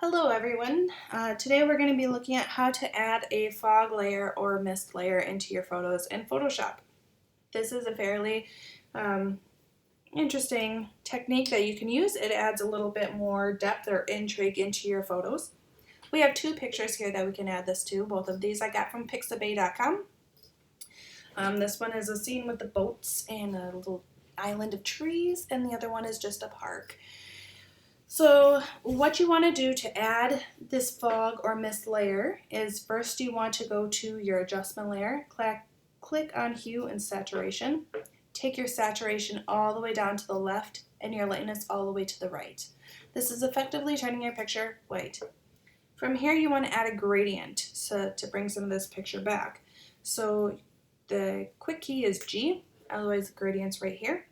Hello everyone. Today we're going to be looking at how to add a fog layer or mist layer into your photos in Photoshop. This is a fairly interesting technique that you can use. It adds a little bit more depth or intrigue into your photos. We have two pictures here that we can add this to. Both of these I got from Pixabay.com. This one is a scene with the boats and a little island of trees, and the other one is just a park. So what you want to do to add this fog or mist layer is first you want to go to your adjustment layer, click on hue and saturation, take your saturation all the way down to the left and your lightness all the way to the right. This is effectively turning your picture white. From here you want to add a gradient to bring some of this picture back. So the quick key is G, otherwise the gradient's right here.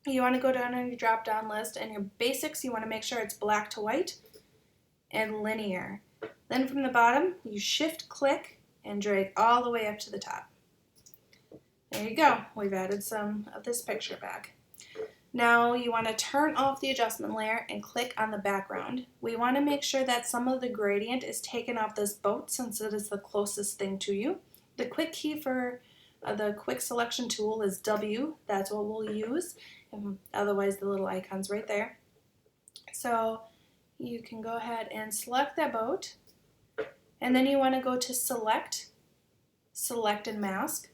You want to go down on your drop down list and your basics, you want to make sure it's black to white and linear. Then from the bottom, you shift click and drag all the way up to the top. There you go. We've added some of this picture back. Now you want to turn off the adjustment layer and click on the background. We want to make sure that some of the gradient is taken off this boat since it is the closest thing to you. The quick key for the quick selection tool is W. That's what we'll use. Otherwise the little icon's right there. So you can go ahead and select that boat, and then you want to go to select and mask,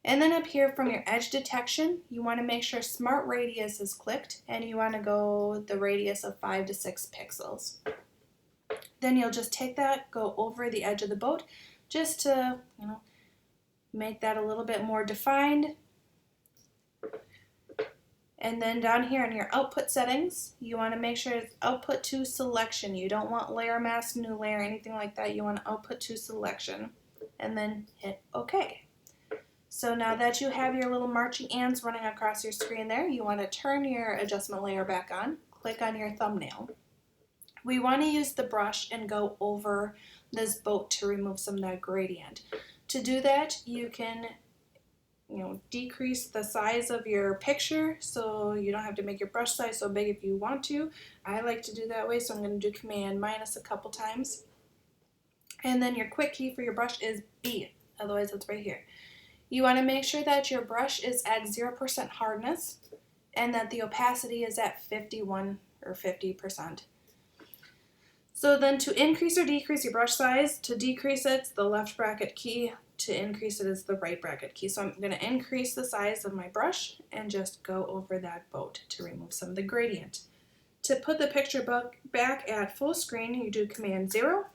and then up here from your edge detection you want to make sure smart radius is clicked, and you want to go the radius of 5 to 6 pixels. Then you'll just take that, go over the edge of the boat just to make that a little bit more defined. And then down here in your output settings, you want to make sure it's output to selection. You don't want layer mask, new layer, anything like that. You want output to selection. And then hit OK. So now that you have your little marching ants running across your screen there, you want to turn your adjustment layer back on. Click on your thumbnail. We want to use the brush and go over this boat to remove some of that gradient. To do that, you can decrease the size of your picture so you don't have to make your brush size so big if you want to. I like to do that way, so I'm going to do Command minus a couple times. And then your quick key for your brush is B, otherwise it's right here. You want to make sure that your brush is at 0% hardness and that the opacity is at 51 or 50%. So then to increase or decrease your brush size, to decrease it's the left bracket key, to increase it is the right bracket key. So I'm going to increase the size of my brush and just go over that boat to remove some of the gradient. To put the picture back at full screen, you do Command 0.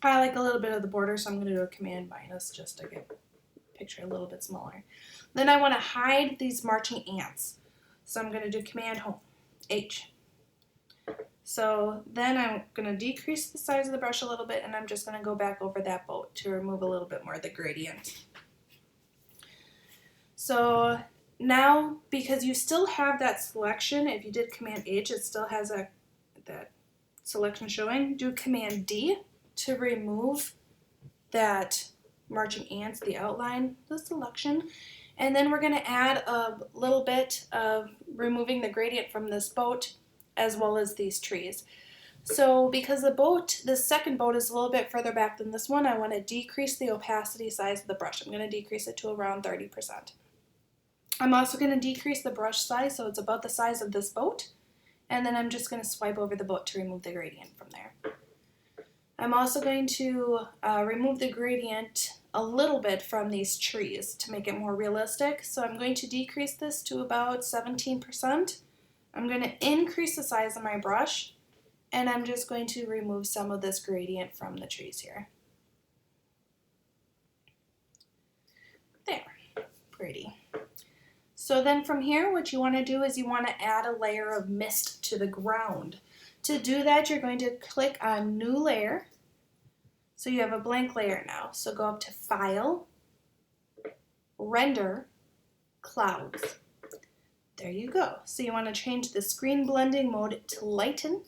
I like a little bit of the border, so I'm going to do a Command minus just to get the picture a little bit smaller. Then I want to hide these marching ants. So I'm going to do Command Home, H. So then I'm going to decrease the size of the brush a little bit, and I'm just going to go back over that boat to remove a little bit more of the gradient. So now, because you still have that selection, if you did Command H, it still has that selection showing. Do Command D to remove that marching ants, the outline, the selection. And then we're going to add a little bit of removing the gradient from this boat as well as these trees. So because the second boat is a little bit further back than this one, I want to decrease the opacity size of the brush. I'm going to decrease it to around 30%. I'm also going to decrease the brush size so it's about the size of this boat, and then I'm just going to swipe over the boat to remove the gradient from there. I'm also going to remove the gradient a little bit from these trees to make it more realistic. So I'm going to decrease this to about 17%. I'm going to increase the size of my brush, and I'm just going to remove some of this gradient from the trees here. There, pretty. So then from here, what you want to do is you want to add a layer of mist to the ground. To do that, you're going to click on New Layer. So you have a blank layer now. So go up to File, Render, Clouds. There you go. So you want to change the screen blending mode to lighten,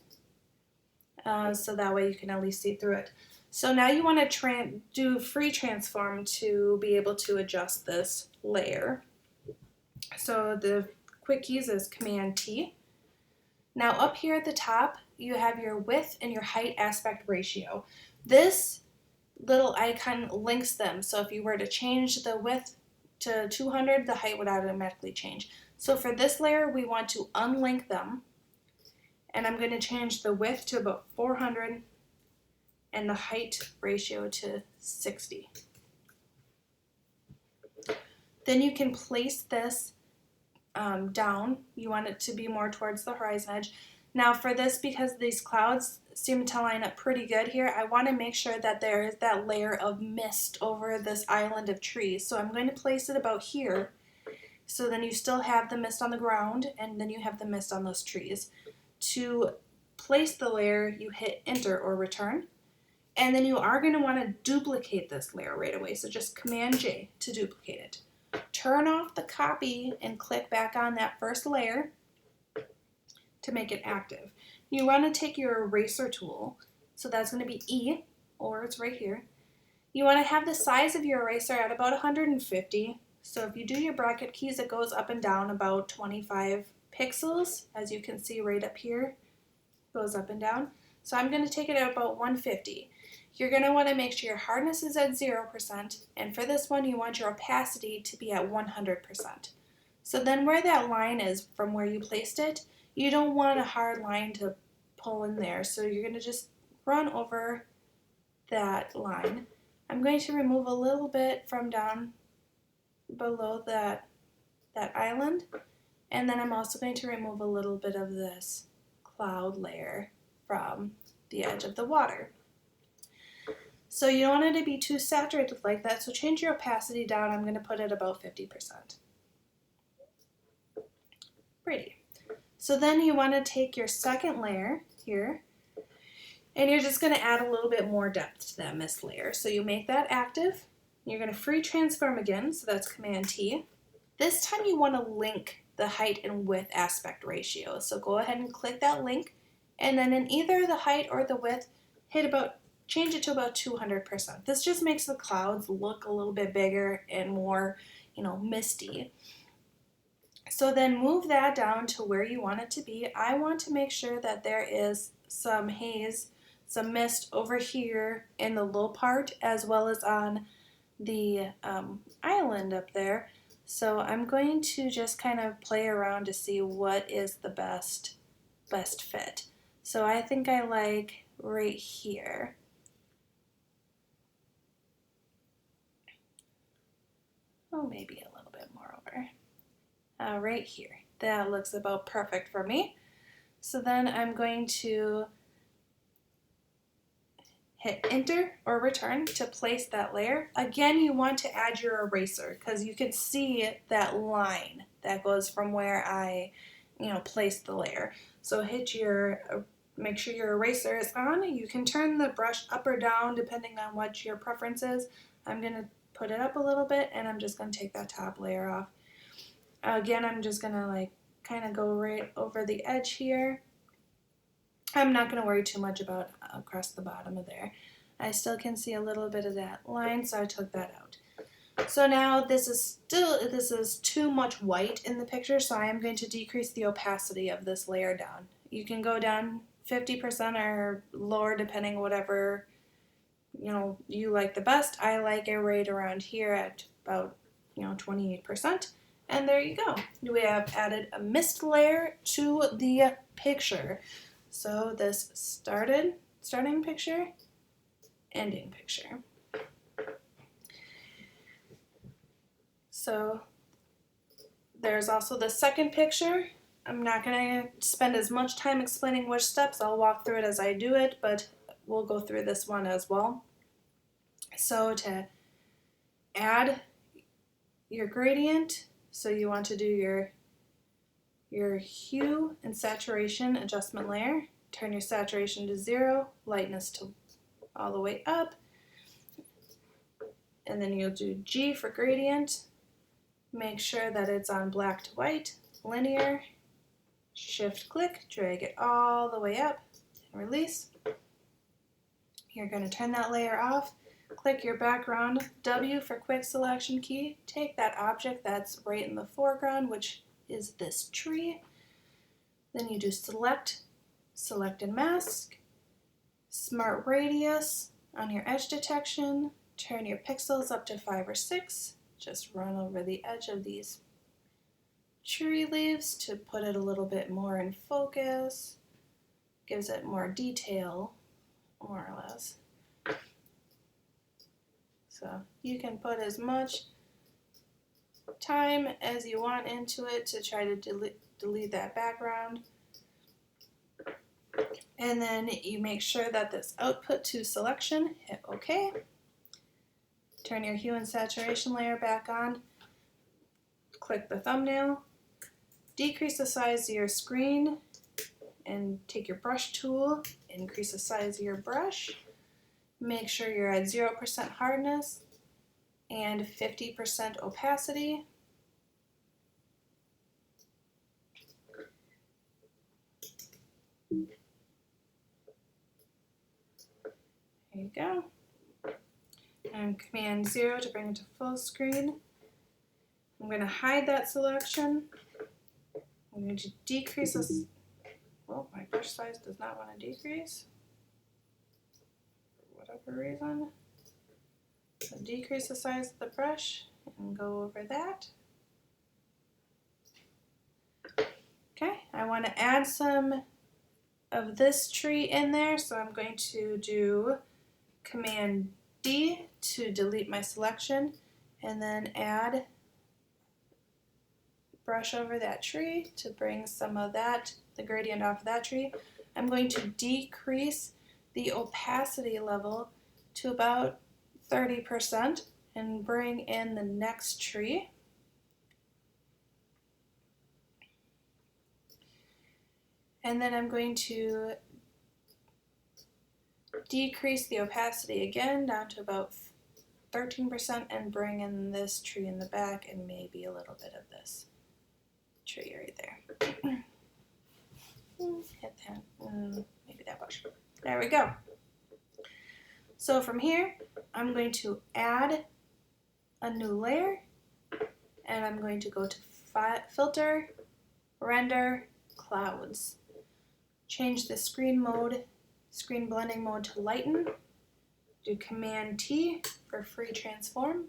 so that way you can at least see through it. So now you want to do free transform to be able to adjust this layer. So the quick keys is Command T. Now up here at the top, you have your width and your height aspect ratio. This little icon links them. So if you were to change the width to 200, the height would automatically change. So for this layer, we want to unlink them. And I'm going to change the width to about 400 and the height ratio to 60. Then you can place this down. You want it to be more towards the horizon edge. Now for this, because these clouds seem to line up pretty good here, I want to make sure that there is that layer of mist over this island of trees. So I'm going to place it about here. So then you still have the mist on the ground, and then you have the mist on those trees. To place the layer, you hit enter or return. And then you are going to want to duplicate this layer right away. So just Command J to duplicate it. Turn off the copy and click back on that first layer to make it active. You want to take your eraser tool, so that's going to be E, or it's right here. You want to have the size of your eraser at about 150. So if you do your bracket keys, it goes up and down about 25 pixels, as you can see right up here, goes up and down. So I'm going to take it at about 150. You're going to want to make sure your hardness is at 0%, and for this one you want your opacity to be at 100%. So then where that line is from where you placed it, you don't want a hard line to pull in there, so you're going to just run over that line. I'm going to remove a little bit from down below that island, and then I'm also going to remove a little bit of this cloud layer from the edge of the water. So you don't want it to be too saturated like that, so change your opacity down. I'm going to put it about 50%. Pretty. So then you want to take your second layer here, and you're just going to add a little bit more depth to that mist layer. So you make that active. You're going to free transform again, so that's Command T. This time you want to link the height and width aspect ratio. So go ahead and click that link, and then in either the height or the width, change it to about 200%. This just makes the clouds look a little bit bigger and more, misty. So then move that down to where you want it to be. I want to make sure that there is some haze, some mist over here in the low part, as well as on the island up there. So I'm going to just kind of play around to see what is the best fit. So I think I like right here. Oh, maybe a little bit more over. Right here. That looks about perfect for me. So then I'm going to hit enter or return to place that layer. Again, you want to add your eraser because you can see that line that goes from where I, placed the layer. So make sure your eraser is on. You can turn the brush up or down depending on what your preference is. I'm going to put it up a little bit, and I'm just going to take that top layer off. Again, I'm just going to kind of go right over the edge here. I'm not going to worry too much about across the bottom of there. I still can see a little bit of that line, so I took that out. So now this is too much white in the picture, so I am going to decrease the opacity of this layer down. You can go down 50% or lower depending whatever you like the best. I like it right around here at about 28%. And there you go. We have added a mist layer to the picture. So this starting picture, ending picture. So there's also the second picture. I'm not going to spend as much time explaining which steps. I'll walk through it as I do it, but we'll go through this one as well. So to add your gradient, so you want to do your hue and saturation adjustment layer. Turn your saturation to 0, lightness to all the way up, and then you'll do G for gradient. Make sure that it's on black to white, linear, shift click, drag it all the way up, and release. You're going to turn that layer off. Click your background, W for quick selection key. Take that object that's right in the foreground, which is this tree. Then you do select, select and mask, smart radius on your edge detection, turn your pixels up to 5 or 6, just run over the edge of these tree leaves to put it a little bit more in focus, gives it more detail, more or less. So you can put as much time as you want into it to try to delete that background. And then you make sure that this output to selection, hit OK. Turn your hue and saturation layer back on. Click the thumbnail. Decrease the size of your screen and take your brush tool, increase the size of your brush. Make sure you're at 0% hardness and 50% opacity. There you go. And Command 0 to bring it to full screen. I'm going to hide that selection. I'm going to decrease this. Well, my brush size does not want to decrease for whatever reason. So decrease the size of the brush and go over that. Okay, I want to add some of this tree in there, so I'm going to do Command D to delete my selection and then add brush over that tree to bring some of that, the gradient off of that tree. I'm going to decrease the opacity level to about 30% and bring in the next tree. And then I'm going to decrease the opacity again down to about 13% and bring in this tree in the back and maybe a little bit of this tree right there. Hit that, maybe that bush. There we go. So from here, I'm going to add a new layer and I'm going to go to Filter, Render, Clouds. Change the screen blending mode to lighten. Do Command T for free transform.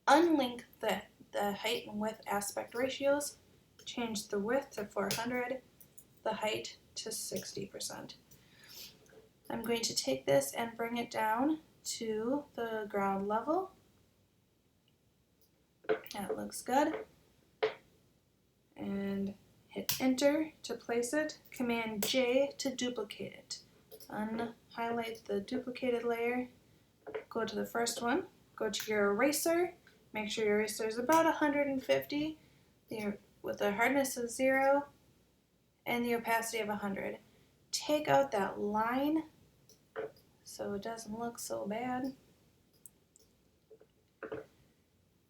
Unlink the height and width aspect ratios. Change the width to 400, the height to 60%. I'm going to take this and bring it down to the ground level. That looks good. And hit Enter to place it. Command J to duplicate it. Unhighlight the duplicated layer. Go to the first one. Go to your eraser. Make sure your eraser is about 150 with a hardness of 0 and the opacity of 100. Take out that line so it doesn't look so bad.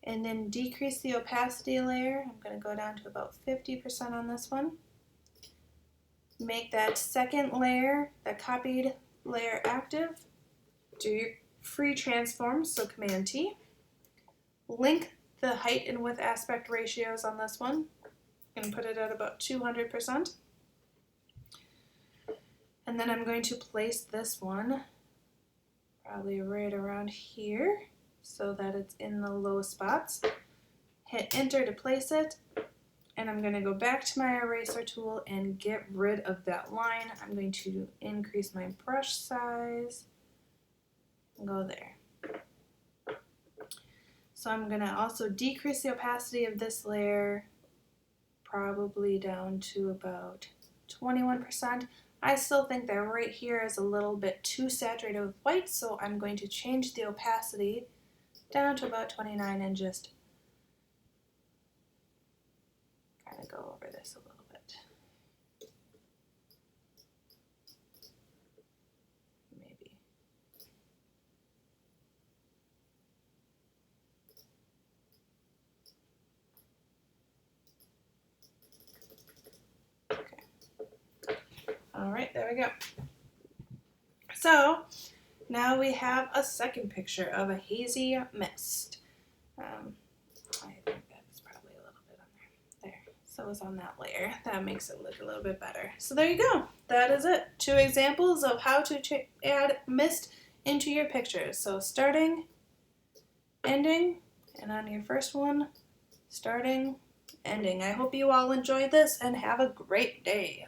And then decrease the opacity layer. I'm going to go down to about 50% on this one. Make that second layer, that copied layer, active. Do your free transform, so Command T. Link the height and width aspect ratios on this one. I'm going to put it at about 200%. And then I'm going to place this one probably right around here so that it's in the low spots. Hit Enter to place it. And I'm going to go back to my eraser tool and get rid of that line. I'm going to increase my brush size and go there. So I'm going to also decrease the opacity of this layer probably down to about 21%. I still think that right here is a little bit too saturated with white, so I'm going to change the opacity down to about 29 and just kind of go over this a little bit. Maybe. Okay. All right, there we go. So now we have a second picture of a hazy mist. I think that's probably a little bit on there. There. So it's on that layer. That makes it look a little bit better. So there you go. That is it. 2 examples of how to add mist into your pictures. So starting, ending, and on your first one, starting, ending. I hope you all enjoyed this and have a great day.